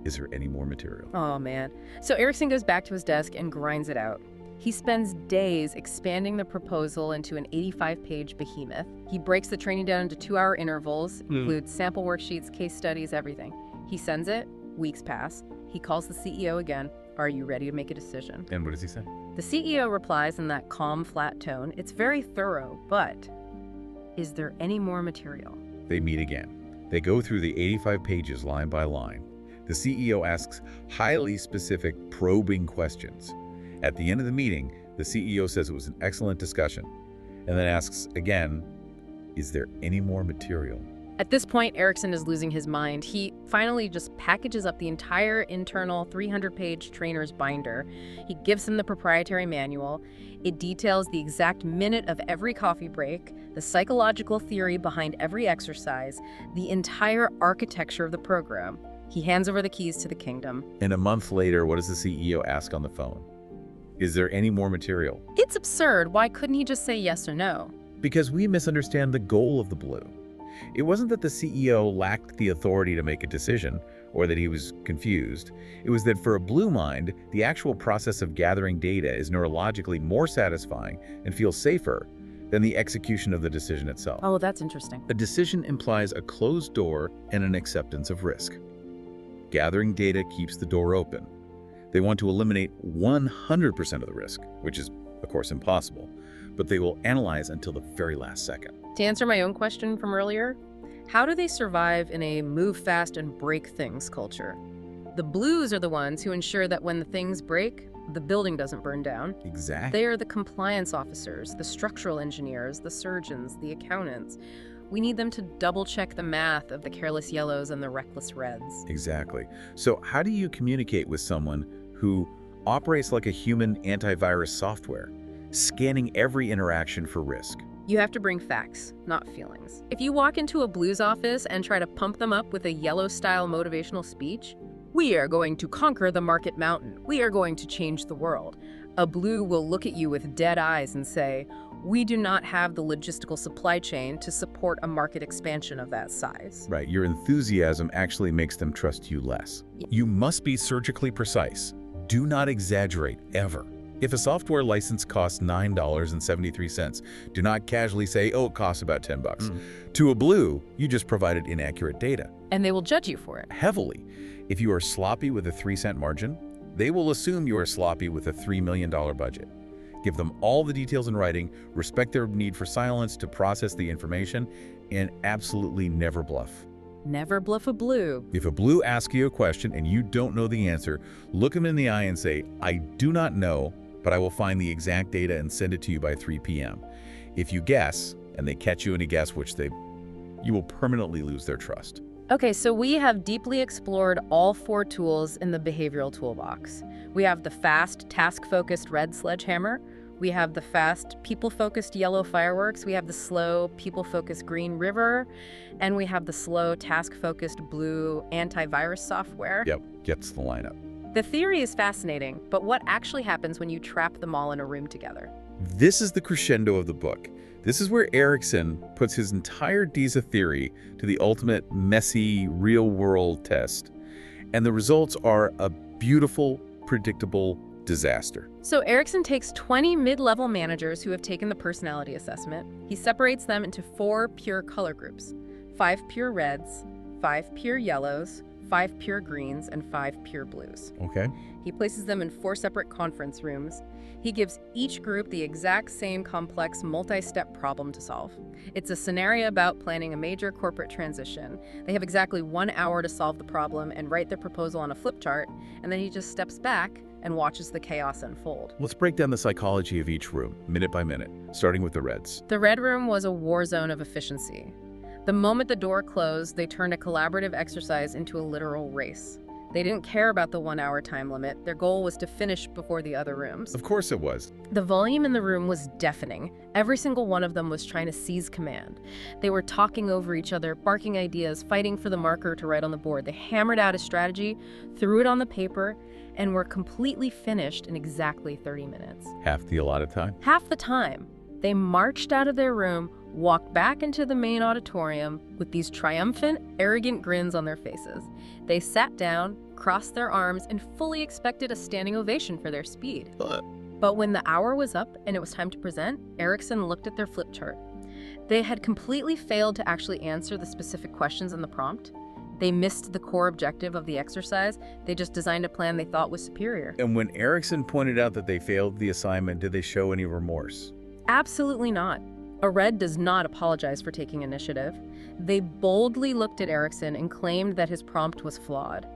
is there any more material? Oh, man. So Erikson goes back to his desk and grinds it out. He spends days expanding the proposal into an 85-page behemoth. He breaks the training down into 2-hour intervals, includes sample worksheets, case studies, everything. He sends it, weeks pass. He calls the CEO again. Are you ready to make a decision? And what does he say? The CEO replies in that calm, flat tone. It's very thorough, but is there any more material? They meet again. They go through the 85 pages line by line. The CEO asks highly specific, probing questions. At the end of the meeting, the CEO says it was an excellent discussion, and then asks again, is there any more material? At this point, Erikson is losing his mind. He finally just packages up the entire internal 300-page trainer's binder. He gives him the proprietary manual. It details the exact minute of every coffee break, the psychological theory behind every exercise, the entire architecture of the program. He hands over the keys to the kingdom. And a month later, what does the CEO ask on the phone? Is there any more material? It's absurd. Why couldn't he just say yes or no? Because we misunderstand the goal of the blue. It wasn't that the CEO lacked the authority to make a decision or that he was confused. It was that for a blue mind, the actual process of gathering data is neurologically more satisfying and feels safer than the execution of the decision itself. Oh, that's interesting. A decision implies a closed door and an acceptance of risk. Gathering data keeps the door open. They want to eliminate 100% of the risk, which is, of course, impossible, but they will analyze until the very last second. To answer my own question from earlier, how do they survive in a move fast and break things culture? The blues are the ones who ensure that when the things break, the building doesn't burn down. Exactly. They are the compliance officers, the structural engineers, the surgeons, the accountants. We need them to double-check the math of the careless yellows and the reckless reds. Exactly. So how do you communicate with someone who operates like a human antivirus software, scanning every interaction for risk? You have to bring facts, not feelings. If you walk into a blues office and try to pump them up with a yellow-style motivational speech, we are going to conquer the market mountain. We are going to change the world. A blue will look at you with dead eyes and say, we do not have the logistical supply chain to support a market expansion of that size. Right. Your enthusiasm actually makes them trust you less. You must be surgically precise. Do not exaggerate, ever. If a software license costs $9.73, do not casually say, oh, it costs about $10. To a blue, you just provided inaccurate data. And they will judge you for it. Heavily. If you are sloppy with a 3-cent margin, they will assume you are sloppy with a $3 million budget. Give them all the details in writing, respect their need for silence to process the information, and absolutely never bluff. Never bluff a blue. If a blue asks you a question and you don't know the answer, look them in the eye and say, I do not know, but I will find the exact data and send it to you by 3 p.m. If you guess, and they catch you in a guess, you will permanently lose their trust. Okay, so we have deeply explored all 4 tools in the behavioral toolbox. We have the fast, task-focused red sledgehammer. We have the fast, people-focused yellow fireworks. We have the slow, people-focused green river. And we have the slow, task-focused blue antivirus software. Yep, gets the lineup. The theory is fascinating, but what actually happens when you trap them all in a room together? This is the crescendo of the book. This is where Erikson puts his entire DISA theory to the ultimate messy, real-world test. And the results are a beautiful, predictable disaster. So Erikson takes 20 mid-level managers who have taken the personality assessment. He separates them into 4 pure color groups: 5 pure reds, 5 pure yellows, 5 pure greens, and 5 pure blues. Okay. He places them in 4 separate conference rooms. He gives each group the exact same complex multi-step problem to solve. It's a scenario about planning a major corporate transition. They have exactly 1 hour to solve the problem and write their proposal on a flip chart, and then he just steps back and watches the chaos unfold. Let's break down the psychology of each room, minute by minute, starting with the reds. The red room was a war zone of efficiency. The moment the door closed, they turned a collaborative exercise into a literal race. They didn't care about the 1 hour time limit. Their goal was to finish before the other rooms. Of course it was. The volume in the room was deafening. Every single one of them was trying to seize command. They were talking over each other, barking ideas, fighting for the marker to write on the board. They hammered out a strategy, threw it on the paper, and were completely finished in exactly 30 minutes. Half the allotted time? Half the time. They marched out of their room, walked back into the main auditorium with these triumphant, arrogant grins on their faces. They sat down, crossed their arms, and fully expected a standing ovation for their speed. But when the hour was up and it was time to present, Erikson looked at their flip chart. They had completely failed to actually answer the specific questions in the prompt. They missed the core objective of the exercise. They just designed a plan they thought was superior. And when Erikson pointed out that they failed the assignment, did they show any remorse? Absolutely not. A red does not apologize for taking initiative. They boldly looked at Erikson and claimed that his prompt was flawed,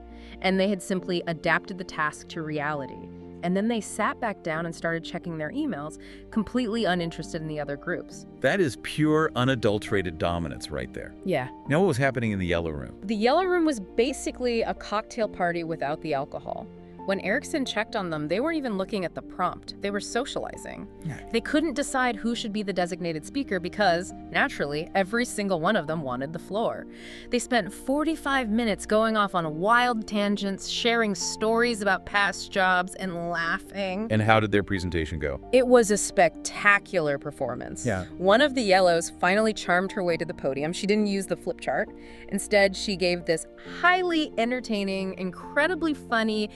and they had simply adapted the task to reality. And then they sat back down and started checking their emails, completely uninterested in the other groups. That is pure, unadulterated dominance right there. Yeah. Now what was happening in the yellow room? The yellow room was basically a cocktail party without the alcohol. When Erikson checked on them, they weren't even looking at the prompt. They were socializing. They couldn't decide who should be the designated speaker because, naturally, every single one of them wanted the floor. They spent 45 minutes going off on wild tangents, sharing stories about past jobs, and laughing. And how did their presentation go? It was a spectacular performance. Yeah. One of the yellows finally charmed her way to the podium. She didn't use the flip chart. Instead, she gave this highly entertaining, incredibly funny,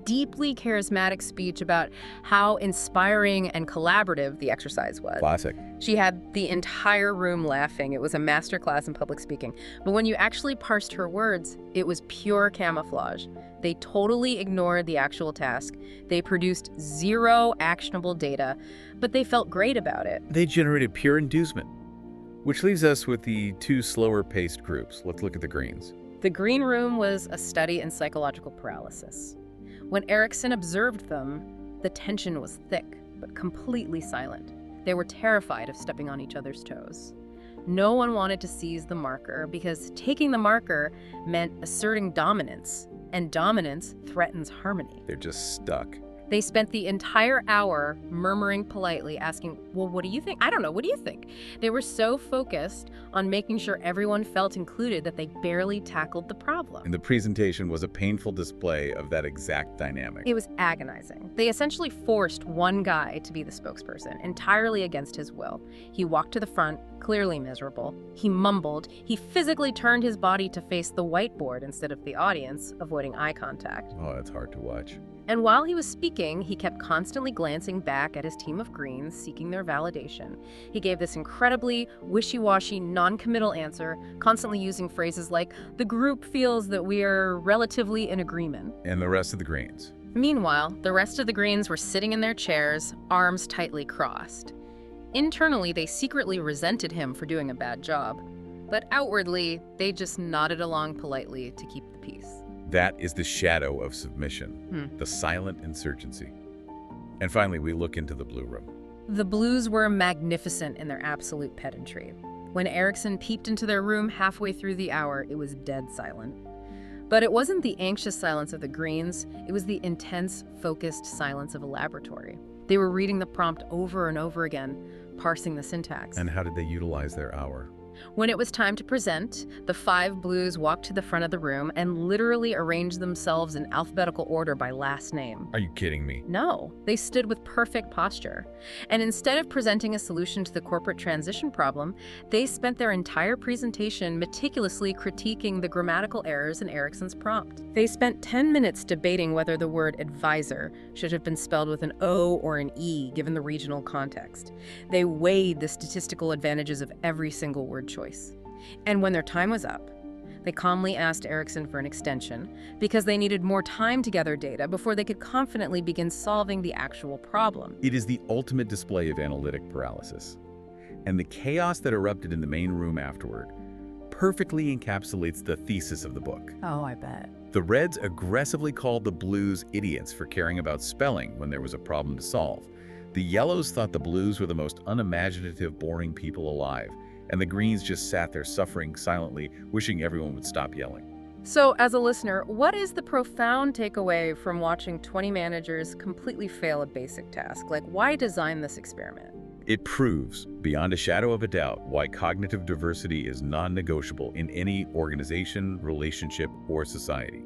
deeply charismatic speech about how inspiring and collaborative the exercise was. Classic. She had the entire room laughing. It was a masterclass in public speaking. But when you actually parsed her words, it was pure camouflage. They totally ignored the actual task. They produced 0 actionable data, but they felt great about it. They generated pure inducement. Which leaves us with the 2 slower-paced groups. Let's look at the greens. The green room was a study in psychological paralysis. When Erikson observed them, the tension was thick, but completely silent. They were terrified of stepping on each other's toes. No one wanted to seize the marker because taking the marker meant asserting dominance, and dominance threatens harmony. They're just stuck. They spent the entire hour murmuring politely, asking, well, what do you think? I don't know, what do you think? They were so focused on making sure everyone felt included that they barely tackled the problem. And the presentation was a painful display of that exact dynamic. It was agonizing. They essentially forced one guy to be the spokesperson, entirely against his will. He walked to the front, clearly miserable. He mumbled. He physically turned his body to face the whiteboard instead of the audience, avoiding eye contact. Oh, it's hard to watch. And while he was speaking, he kept constantly glancing back at his team of greens, seeking their validation. He gave this incredibly wishy-washy, non-committal answer, constantly using phrases like, the group feels that we are relatively in agreement. And the rest of the greens? Meanwhile, the rest of the greens were sitting in their chairs, arms tightly crossed. Internally, they secretly resented him for doing a bad job, but outwardly, they just nodded along politely to keep the peace. That is the shadow of submission, the silent insurgency. And finally, we look into the blue room. The blues were magnificent in their absolute pedantry. When Erikson peeped into their room halfway through the hour, it was dead silent. But it wasn't the anxious silence of the Greens, it was the intense, focused silence of a laboratory. They were reading the prompt over and over again, parsing the syntax. And how did they utilize their hour? When it was time to present, the 5 blues walked to the front of the room and literally arranged themselves in alphabetical order by last name. Are you kidding me? No, they stood with perfect posture. And instead of presenting a solution to the corporate transition problem, they spent their entire presentation meticulously critiquing the grammatical errors in Erikson's prompt. They spent 10 minutes debating whether the word advisor should have been spelled with an O or an E given the regional context. They weighed the statistical advantages of every single word choice. And when their time was up, they calmly asked Erikson for an extension because they needed more time to gather data before they could confidently begin solving the actual problem. It is the ultimate display of analytic paralysis. And the chaos that erupted in the main room afterward perfectly encapsulates the thesis of the book. Oh, I bet. The Reds aggressively called the Blues idiots for caring about spelling when there was a problem to solve. The Yellows thought the Blues were the most unimaginative, boring people alive. And the Greens just sat there suffering silently, wishing everyone would stop yelling. So, as a listener, what is the profound takeaway from watching 20 managers completely fail a basic task? Like, why design this experiment? It proves, beyond a shadow of a doubt, why cognitive diversity is non-negotiable in any organization, relationship, or society.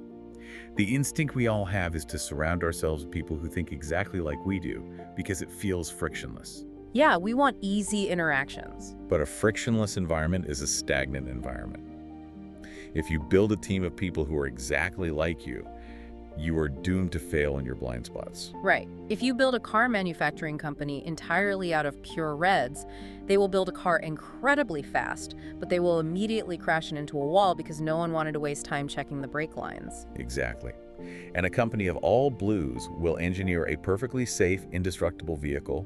The instinct we all have is to surround ourselves with people who think exactly like we do, because it feels frictionless. Yeah, we want easy interactions. But a frictionless environment is a stagnant environment. If you build a team of people who are exactly like you, you are doomed to fail in your blind spots. Right. If you build a car manufacturing company entirely out of pure Reds, they will build a car incredibly fast, but they will immediately crash into a wall because no one wanted to waste time checking the brake lines. Exactly. And a company of all Blues will engineer a perfectly safe, indestructible vehicle,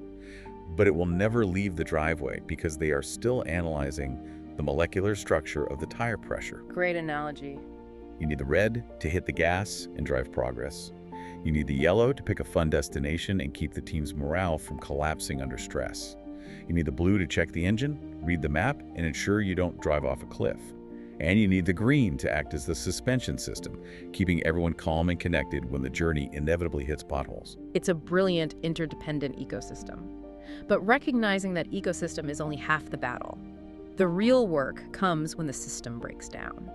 but it will never leave the driveway because they are still analyzing the molecular structure of the tire pressure. Great analogy. You need the red to hit the gas and drive progress. You need the yellow to pick a fun destination and keep the team's morale from collapsing under stress. You need the blue to check the engine, read the map, and ensure you don't drive off a cliff. And you need the green to act as the suspension system, keeping everyone calm and connected when the journey inevitably hits potholes. It's a brilliant interdependent ecosystem. But recognizing that ecosystem is only half the battle. The real work comes when the system breaks down.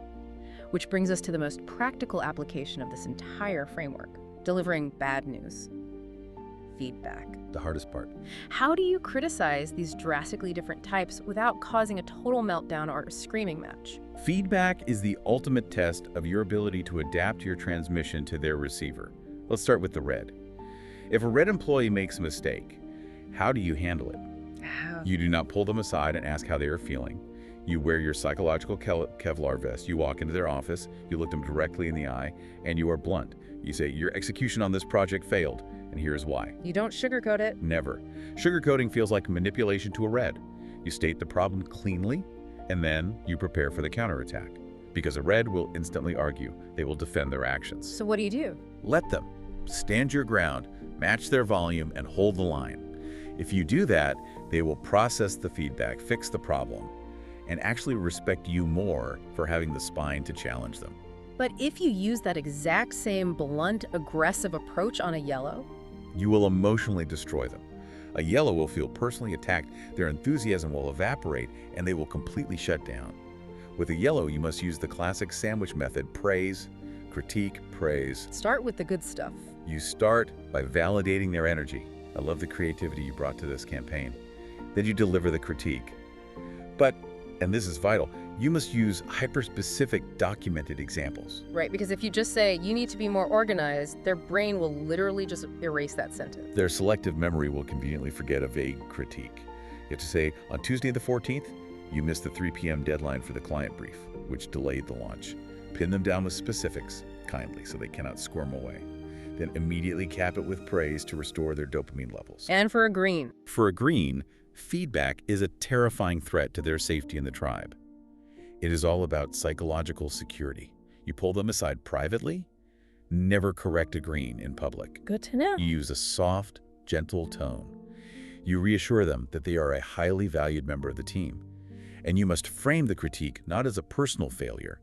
Which brings us to the most practical application of this entire framework, delivering bad news. Feedback. The hardest part. How do you criticize these drastically different types without causing a total meltdown or a screaming match? Feedback is the ultimate test of your ability to adapt your transmission to their receiver. Let's start with the red. If a red employee makes a mistake, how do you handle it? You do not pull them aside and ask how they are feeling. You wear your psychological Kevlar vest. You walk into their office, you look them directly in the eye, and you are blunt. You say, your execution on this project failed, and here's why. You don't sugarcoat it. Never. Sugarcoating feels like manipulation to a red. You state the problem cleanly, and then you prepare for the counterattack. Because a red will instantly argue. They will defend their actions. So what do you do? Let them. Stand your ground, match their volume, and hold the line. If you do that, they will process the feedback, fix the problem, and actually respect you more for having the spine to challenge them. But if you use that exact same blunt, aggressive approach on a yellow? You will emotionally destroy them. A yellow will feel personally attacked, their enthusiasm will evaporate, and they will completely shut down. With a yellow, you must use the classic sandwich method: praise, critique, praise. Start with the good stuff. You start by validating their energy. I love the creativity you brought to this campaign. Then you deliver the critique. But, and this is vital, you must use hyper-specific documented examples. Right, because if you just say, you need to be more organized, their brain will literally just erase that sentence. Their selective memory will conveniently forget a vague critique. You have to say, on Tuesday the 14th, you missed the 3 p.m. deadline for the client brief, which delayed the launch. Pin them down with specifics, kindly, so they cannot squirm away. Then immediately cap it with praise to restore their dopamine levels. And for a green. For a green, feedback is a terrifying threat to their safety in the tribe. It is all about psychological security. You pull them aside privately, never correct a green in public. Good to know. You use a soft, gentle tone. You reassure them that they are a highly valued member of the team. And you must frame the critique not as a personal failure,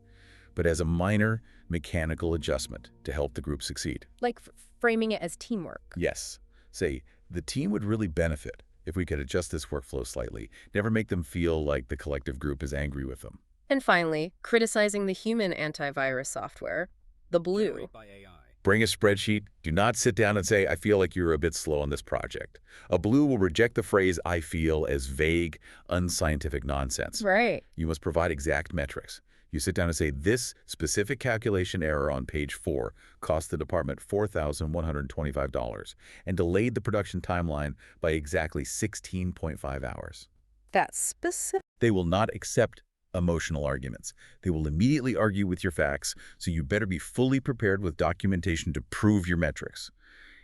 but as a minor mechanical adjustment to help the group succeed. Like framing it as teamwork. Yes. Say, the team would really benefit if we could adjust this workflow slightly. Never make them feel like the collective group is angry with them. And finally, criticizing the human antivirus software, the blue. Bring a spreadsheet. Do not sit down and say, I feel like you're a bit slow on this project. A blue will reject the phrase, I feel, as vague, unscientific nonsense. Right. You must provide exact metrics. You sit down and say, this specific calculation error on page 4 cost the department $4,125 and delayed the production timeline by exactly 16.5 hours. That's specific. They will not accept emotional arguments. They will immediately argue with your facts, so you better be fully prepared with documentation to prove your metrics.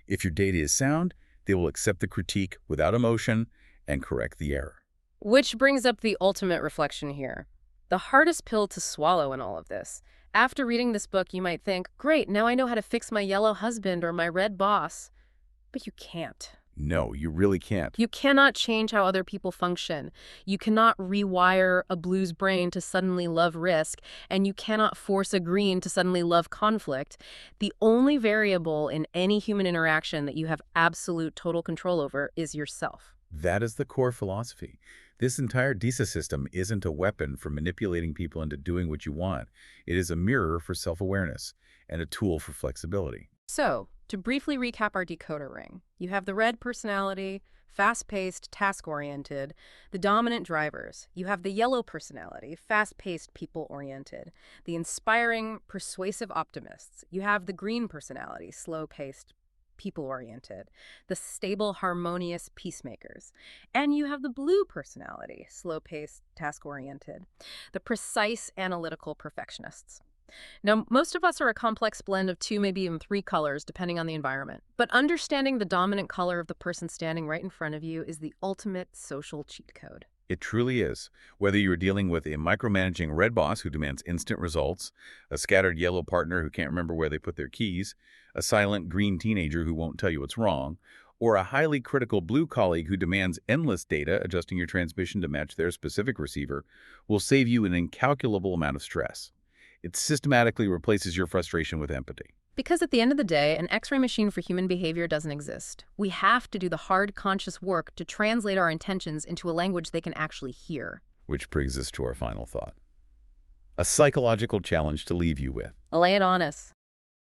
If your data is sound, they will accept the critique without emotion and correct the error. Which brings up the ultimate reflection here. The hardest pill to swallow in all of this. After reading this book, you might think, great, now I know how to fix my yellow husband or my red boss. But you can't. No, you really can't. You cannot change how other people function. You cannot rewire a blue's brain to suddenly love risk, and you cannot force a green to suddenly love conflict. The only variable in any human interaction that you have absolute total control over is yourself. That is the core philosophy. This entire DISA system isn't a weapon for manipulating people into doing what you want. It is a mirror for self-awareness and a tool for flexibility. So, to briefly recap our decoder ring, you have the red personality, fast-paced, task-oriented, the dominant drivers. You have the yellow personality, fast-paced, people-oriented, the inspiring, persuasive optimists. You have the green personality, slow-paced, people-oriented, the stable, harmonious peacemakers. And you have the blue personality, slow-paced, task-oriented, the precise, analytical perfectionists. Now, most of us are a complex blend of 2, maybe even 3 colors, depending on the environment. But understanding the dominant color of the person standing right in front of you is the ultimate social cheat code. It truly is. Whether you are dealing with a micromanaging red boss who demands instant results, a scattered yellow partner who can't remember where they put their keys, a silent green teenager who won't tell you what's wrong, or a highly critical blue colleague who demands endless data, adjusting your transmission to match their specific receiver, will save you an incalculable amount of stress. It systematically replaces your frustration with empathy. Because at the end of the day, an X-ray machine for human behavior doesn't exist. We have to do the hard, conscious work to translate our intentions into a language they can actually hear. Which brings us to our final thought. A psychological challenge to leave you with. Lay it on us.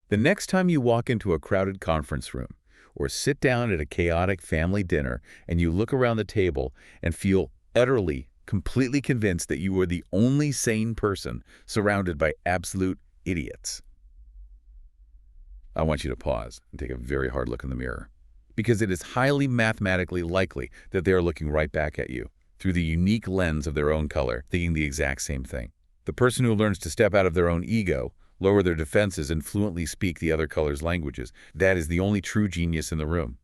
The next time you walk into a crowded conference room or sit down at a chaotic family dinner and you look around the table and feel utterly, completely convinced that you are the only sane person surrounded by absolute idiots, I want you to pause and take a very hard look in the mirror, because it is highly mathematically likely that they are looking right back at you through the unique lens of their own color, thinking the exact same thing. The person who learns to step out of their own ego, lower their defenses, and fluently speak the other color's languages, that is the only true genius in the room.